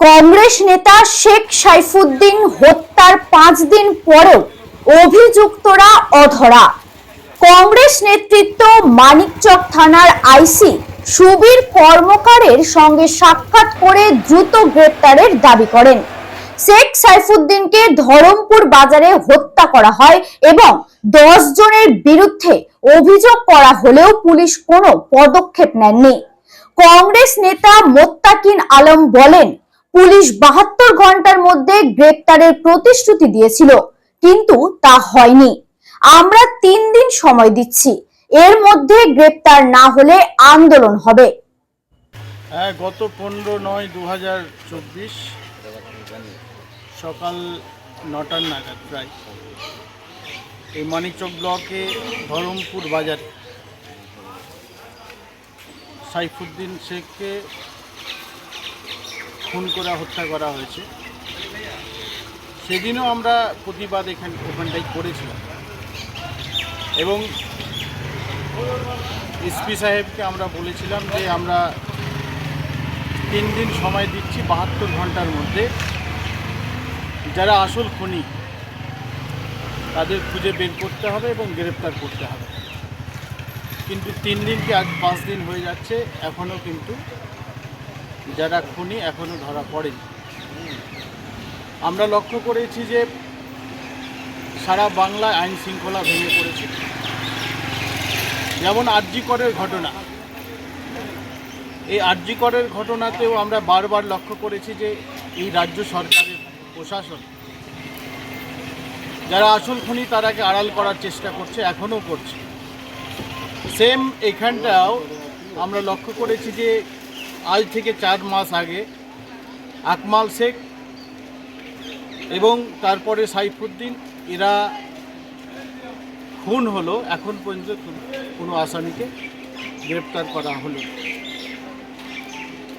কংগ্রেস নেতা শেখ সাইফুদ্দিন হত্যার 5 দিন পরেও অভিযুক্তরা অধরা। কংগ্রেস নেতৃত্ব মানিকচক থানার আইসি সুবীর কর্মকারের সঙ্গে সাক্ষাৎ করে দ্রুত গ্রেপ্তারের দাবি করেন। শেখ সাইফুদ্দিনকে ধরমপুর বাজারে হত্যা করা হয় এবং 10 জনের বিরুদ্ধে অভিযোগ করা হলেও পুলিশ কোনো পদক্ষেপ নেয়নি। কংগ্রেস নেতা মোত্তাকিন আলম বলেন, পুলিশ 72 ঘন্টার মধ্যে গ্রেপ্তারের প্রতিশ্রুতি দিয়েছিল, কিন্তু তা হয়নি। আমরা 3 দিন সময় দিচ্ছি, এর মধ্যে গ্রেপ্তার না হলে আন্দোলন হবে। গত 15/9/2024 সকাল 9টার নাগাদ প্রায় এই মানিকচক ব্লকে ধরমপুর বাজারে সাইফুদ্দিন শেখকে খুন করে হত্যা করা হয়েছে। সেদিনও আমরা প্রতিবাদ ওখানটাই করেছিলাম এবং এসপি সাহেবকে আমরা বলেছিলাম যে আমরা 3 দিন সময় দিচ্ছি, 72 ঘন্টার মধ্যে যারা আসল খুনি তাদের খুঁজে বের করতে হবে এবং গ্রেপ্তার করতে হবে। কিন্তু 3 দিনকে আজ 5 দিন হয়ে যাচ্ছে, এখনও কিন্তু যারা খুনি এখনও ধরা পড়েনি। আমরা লক্ষ্য করেছি যে সারা বাংলায় আইন শৃঙ্খলা ভেঙে পড়েছে। যেমন আরজি করের ঘটনা, এই আরজি করের ঘটনাতেও আমরা বারবার লক্ষ্য করেছি যে এই রাজ্য সরকারের প্রশাসন যারা আসল খুনি তারাকে আড়াল করার চেষ্টা করছে, এখনও করছে। সেম এখানটাও আমরা লক্ষ্য করেছি যে আজ থেকে 4 মাস আগে আকমাল শেখ এবং তারপরে সাইফুদ্দিন এরা খুন হলো, এখন পর্যন্ত কোনো আসামিকে গ্রেপ্তার করা হলো।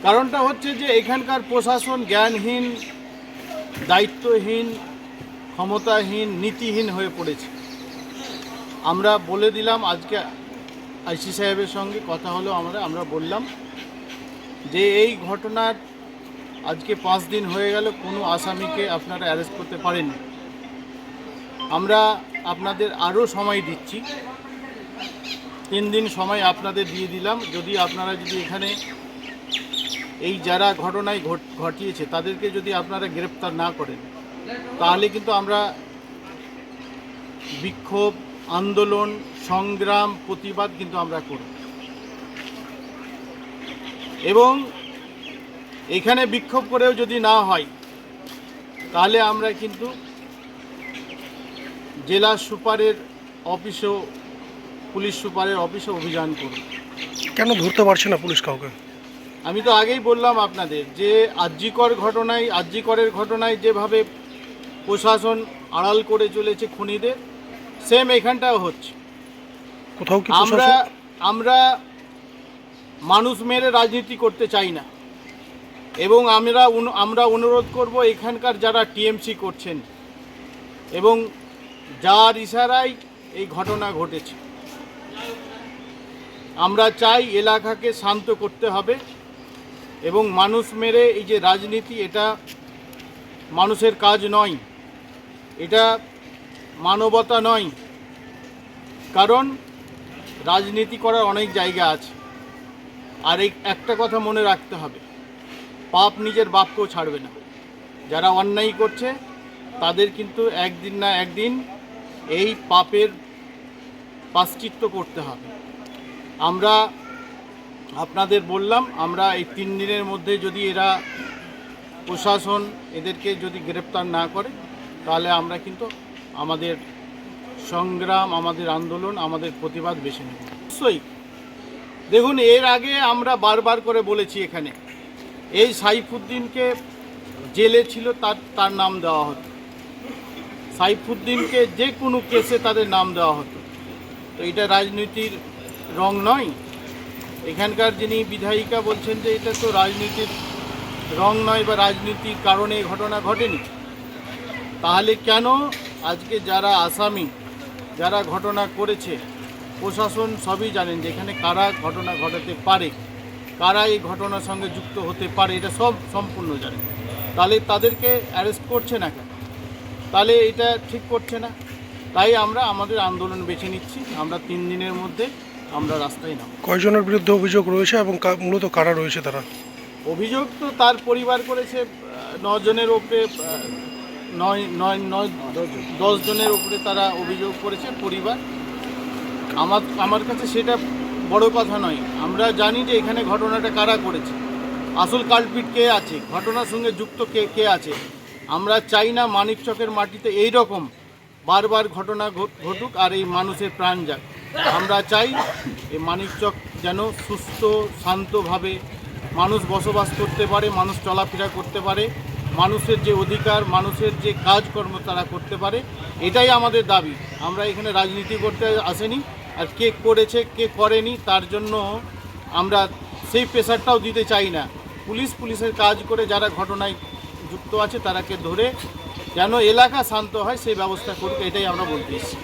কারণটা হচ্ছে যে এখানকার প্রশাসন জ্ঞানহীন, দায়িত্বহীন, ক্ষমতাহীন, নীতিহীন হয়ে পড়েছে। আমরা বলে দিলাম, আজকে আইসি সাহেবের সঙ্গে কথা হলো, আমরা বললাম যে এই ঘটনার আজকে 5 দিন হয়ে গেল, কোনো আসামিকে আপনারা অ্যারেস্ট করতে পারেননি। আমরা আপনাদের আরও সময় দিচ্ছি, 3 দিন সময় আপনাদের দিয়ে দিলাম। যদি আপনারা এখানে এই যারা ঘটনায় ঘটিয়েছে তাদেরকে যদি আপনারা গ্রেপ্তার না করেন, তাহলে কিন্তু আমরা বিক্ষোভ, আন্দোলন, সংগ্রাম, প্রতিবাদ কিন্তু আমরা করব। এবং এখানে বিক্ষোভ করেও যদি না হয়, তাহলে আমরা কিন্তু জেলা সুপারের অফিসেও, পুলিশ সুপারের অফিসে অভিযান করব। কেন ধরতে পারছে না পুলিশ কাউকে? আমি তো আগেই বললাম আপনাদের যে আরজি করের ঘটনায় যেভাবে প্রশাসন আড়াল করে চলেছে খুনিদের, সেম এখানটাও হচ্ছে। কোথাও কি আমরা মানুষ মেরে রাজনীতি করতে চাই না এবং আমরা অনুরোধ করব এখানকার যারা টিএমসি করছেন এবং যার ইশারায় এই ঘটনা ঘটেছে, আমরা চাই এলাকাকে শান্ত করতে হবে এবং মানুষ মেরে এই যে রাজনীতি, এটা মানুষের কাজ নয়, এটা মানবতা নয়। কারণ রাজনীতি করার অনেক জায়গা আছে। আর এই একটা কথা মনে রাখতে হবে, পাপ নিজের বাপকেও ছাড়বে না। যারা অন্যায় করছে তাদের কিন্তু একদিন না একদিন এই পাপের প্রায়শ্চিত্ত করতে হবে। আমরা আপনাদের বললাম, আমরা এই 3 দিনের মধ্যে যদি এরা প্রশাসন এদেরকে যদি গ্রেপ্তার না করে, তাহলে আমরা কিন্তু আমাদের সংগ্রাম, আমাদের আন্দোলন, আমাদের প্রতিবাদ বেছে নেব। অবশ্যই দেখুন, এর আগে আমরা বারবার করে বলেছি, এখানে এই সাইফুদ্দিনকে জেলে ছিল তার নাম দেওয়া হতো, সাইফুদ্দিনকে যে কোনো কেসে তাদের নাম দেওয়া হতো। তো এটা রাজনীতির রং নয়। এখানকার যিনি বিধায়িকা বলছেন যে এটা তো রাজনীতির রং নয় বা রাজনীতির কারণে এই ঘটনা ঘটেনি। তাহলে কেন আজকে যারা আসামি, যারা ঘটনা করেছে, প্রশাসন সবই জানেন যে এখানে কারা ঘটনা ঘটাতে পারে, কারা এই ঘটনার সঙ্গে যুক্ত হতে পারে, এটা সব সম্পূর্ণ জানেন। তাহলে তাদেরকে অ্যারেস্ট করছে না কেন? তাহলে এটা ঠিক করছে না। তাই আমরা আমাদের আন্দোলন বেছে নিচ্ছি। আমরা 3 দিনের মধ্যে আমরা রাস্তায় নামব। কয়জনের বিরুদ্ধে অভিযোগ রয়েছে এবং মূলত কারা রয়েছে তারা? অভিযোগ তো তার পরিবার করেছে 9 জনের ওপরে, 10 জনের ওপরে তারা অভিযোগ করেছে পরিবার। আমার কাছে সেটা বড় কথা নয়। আমরা জানি যে এখানে ঘটনাটা কারা করেছে, আসল কালপিট কে আছে, ঘটনার সঙ্গে যুক্ত কে আছে। আমরা চাই না মানিকচকের মাটিতে এই রকম বারবার ঘটনা ঘটুক আর এই মানুষের প্রাণ যাক। আমরা চাই এই মানিকচক যেন সুস্থ শান্তভাবে মানুষ বসবাস করতে পারে, মানুষ চলাফেরা করতে পারে, মানুষের যে অধিকার, মানুষের যে কাজকর্ম তারা করতে পারে, এটাই আমাদের দাবি। আমরা এখানে রাজনীতি করতে আসেনি, আর কে করেছে কে করেনি তার জন্য আমরা সেই প্রেশারটাও দিতে চাই না। পুলিশের কাজ করে যারা ঘটনায় যুক্ত আছে তারাকে ধরে যেন এলাকা শান্ত হয় সেই ব্যবস্থা করুক, এটাই আমরা বলতে এসেছি।